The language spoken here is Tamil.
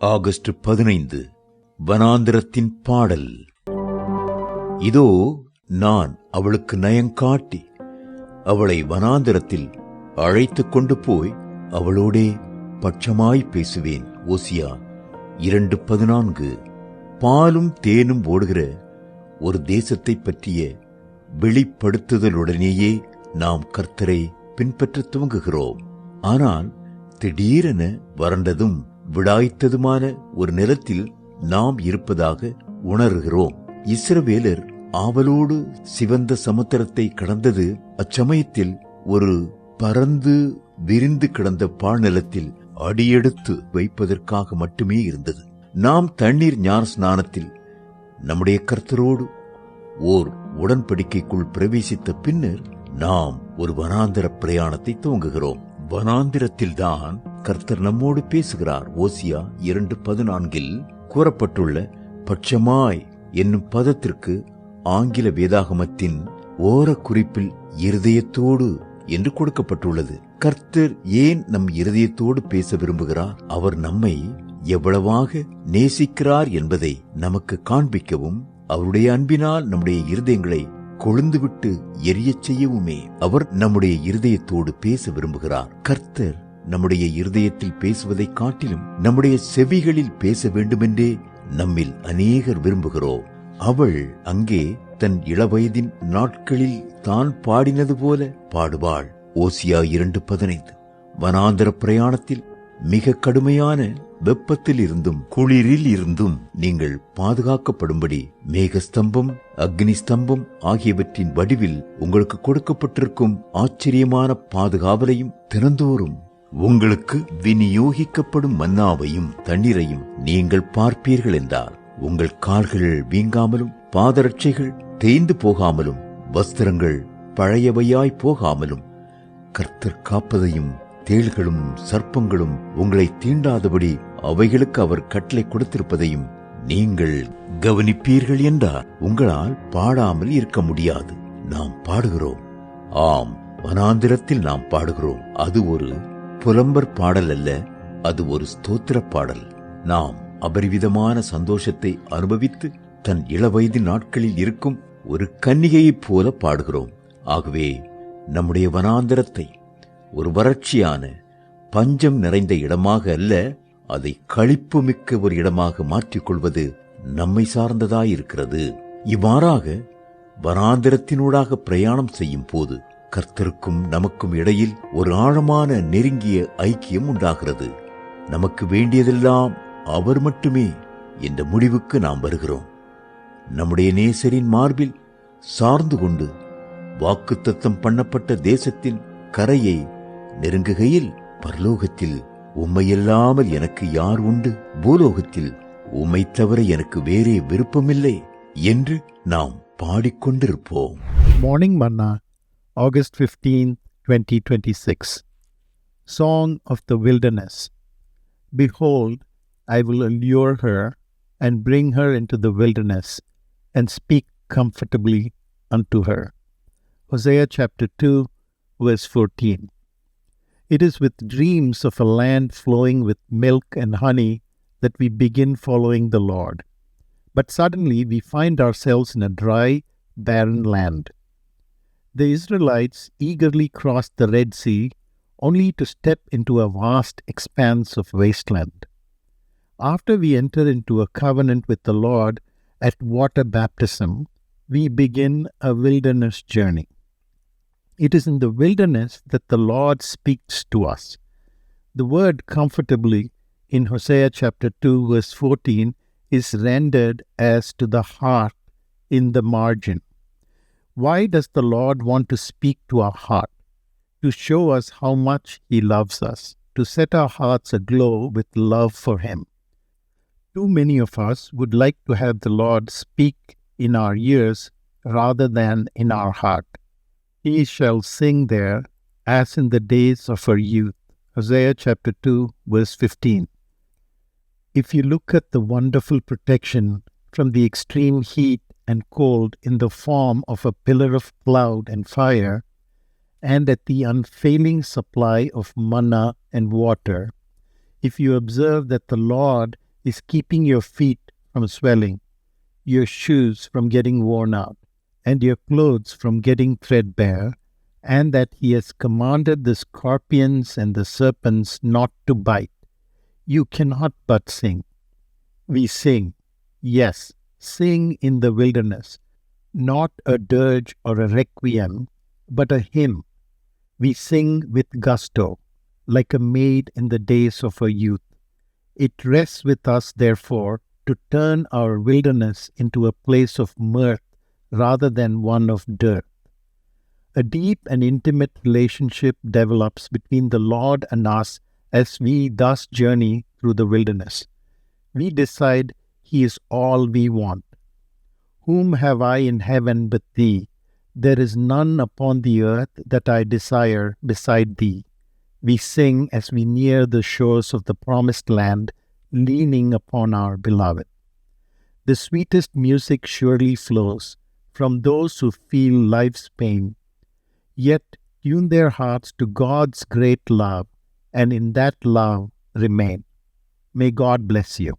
ஆகஸ்ட் 15 வனாந்திரத்தின் பாடல். இதோ நான் அவளுக்கு நயங்காட்டி அவளை வனாந்திரத்தில் அழைத்துக் கொண்டு போய் அவளோடே பட்சமாய் பேசுவேன். ஓசியா 2:14. பாலும் தேனும் ஓடுகிற ஒரு தேசத்தை பற்றிய வெளிப்படுத்துதலுடனேயே நாம் கர்த்தரை பின்பற்ற துவங்குகிறோம். ஆனால் திடீரென வறண்டதும் விடாய்த்ததுமான ஒரு நிலத்தில் நாம் இருப்பதாக உணர்கிறோம். இஸ்ரவேலர் ஆவலோடு சிவந்த சமுத்திரத்தை கடந்தது அச்சமயத்தில் ஒரு பறந்து விரிந்து கிடந்த பாழ்நிலத்தில் அடியெடுத்து வைப்பதற்காக மட்டுமே இருந்தது. நாம் தண்ணீர் ஞான ஸ்நானத்தில் நம்முடைய கர்த்தரோடு ஓர் உடன்படிக்கைக்குள் பிரவேசித்த பின்னர் நாம் ஒரு வனாந்திர பிரயாணத்தை துவங்குகிறோம். வனாந்திரத்தில்தான் கர்த்தர் நம்மோடு பேசுகிறார். ஓசியா 2:14 கூறப்பட்டுள்ள பட்சமாய் என்னும் பதத்திற்கு ஆங்கில வேதாகமத்தின் ஓர குறிப்பில் இருதயத்தோடு என்று கொடுக்கப்பட்டுள்ளது. கர்த்தர் ஏன் நம் இருதயத்தோடு பேச விரும்புகிறார்? அவர் நம்மை எவ்வளவாக நேசிக்கிறார் என்பதை நமக்கு காண்பிக்கவும், அவருடைய அன்பினால் நம்முடைய இருதயங்களை கொழுந்துவிட்டு எரியச் செய்யவுமே அவர் நம்முடைய இருதயத்தோடு பேச விரும்புகிறார். கர்த்தர் நம்முடைய இருதயத்தில் பேசுவதை காட்டிலும் நம்முடைய செவிகளில் பேச வேண்டுமென்றே நம்மில் அநேகர் விரும்புகிறோம். அவள் அங்கே தன் இளவயதின் நாட்களில் தான் பாடினது போல பாடுவாள். ஓசியா 2:15. வனாந்திர பிரயாணத்தில் மிக கடுமையான வெப்பத்தில் இருந்தும் குளிரில் இருந்தும் நீங்கள் பாதுகாக்கப்படும்படி மேகஸ்தம்பம், அக்னி ஸ்தம்பம் ஆகியவற்றின் வடிவில் உங்களுக்கு கொடுக்கப்பட்டிருக்கும் ஆச்சரியமான பாதுகாவலையும், தினந்தோறும் உங்களுக்கு விநியோகிக்கப்படும் மன்னாவையும் தண்ணீரையும் நீங்கள் பார்ப்பீர்கள் என்றார். உங்கள் கால்கள் வீங்காமலும், பாதரட்சைகள் தேய்ந்து போகாமலும், வஸ்திரங்கள் பழையவையாய் போகாமலும், கர்த்தர் காப்பதையும், தேள்களும் சர்ப்பங்களும் உங்களை தீண்டாதபடி அவைகளுக்கு அவர் கட்டளை கொடுத்திருப்பதையும் நீங்கள் கவனிப்பீர்கள் என்றார். உங்களால் பாடாமல் இருக்க முடியாது. நாம் பாடுகிறோம். ஆம், வனாந்திரத்தில் நாம் பாடுகிறோம். அது ஒரு புலம்பர் பாடல் அல்ல, அது ஒரு ஸ்தோத்திர பாடல். நாம் அபரிவிதமான சந்தோஷத்தை அனுபவித்து தன் இளவயது நாட்களில் இருக்கும் ஒரு கன்னிகையைப் போல பாடுகிறோம். ஆகவே நம்முடைய வனாந்திரத்தை ஒரு வறட்சியான பஞ்சம் நிறைந்த இடமாக அல்ல, அதை களிப்பு மிக்க ஒரு இடமாக மாற்றிக்கொள்வது நம்மை சார்ந்ததாயிருக்கிறது. இவ்வாறாக வனாந்திரத்தினூடாக பிரயாணம் செய்யும் போது கர்த்தருக்கும் நமக்கும் இடையில் ஒரு ஆழமான நெருங்கிய ஐக்கியம் உண்டாகிறது. நமக்கு வேண்டியதெல்லாம் அவர் மட்டுமே என்ற முடிவுக்கு நாம் வருகிறோம். நம்முடைய நேசரின் மார்பில் சார்ந்து கொண்டு வாக்குத்தத்தம் பண்ணப்பட்ட தேசத்தின் கரையை நெருங்குகையில், பரலோகத்தில் உம்மையல்லாமல் எனக்கு யார் உண்டு, பூலோகத்தில் உம்மை தவிர எனக்கு வேறே விருப்பமில்லை என்று நாம் பாடிக்கொண்டிருப்போம். Morning Manna, August 15, 2026. Song of the Wilderness. Behold, I will allure her and bring her into the wilderness and speak comfortably unto her. Hosea chapter 2, verse 14. It is with dreams of a land flowing with milk and honey that we begin following the Lord. But suddenly we find ourselves in a dry, barren land. The Israelites eagerly crossed the Red Sea only to step into a vast expanse of wasteland. After we enter into a covenant with the Lord at water baptism, we begin a wilderness journey. It is in the wilderness that the Lord speaks to us. The word comfortably in Hosea chapter 2 verse 14 is rendered as to the heart in the margin. Why does the Lord want to speak to our heart? To show us how much He loves us, to set our hearts aglow with love for Him. Too many of us would like to have the Lord speak in our ears rather than in our heart. He shall sing there as in the days of her youth. Hosea chapter 2 verse 15. If you look at the wonderful protection from the extreme heat and cold in the form of a pillar of cloud and fire, and at the unfailing supply of manna and water, if you observe that the Lord is keeping your feet from swelling, your shoes from getting worn out, and your clothes from getting threadbare, and that he has commanded the scorpions and the serpents not to bite, you cannot but sing. We sing, yes, sing in the wilderness, not a dirge or a requiem, but a hymn. We sing with gusto, like a maid in the days of her youth. It rests with us, therefore, to turn our wilderness into a place of mirth rather than one of dearth. A deep and intimate relationship develops between the Lord and us as we thus journey through the wilderness. We decide He is all we want. Whom have I in heaven but Thee? There is none upon the earth that I desire beside Thee. We sing as we near the shores of the promised land, leaning upon our beloved. The sweetest music surely flows from those who feel life's pain, yet tune their hearts to God's great love, and in that love remain. May God bless you.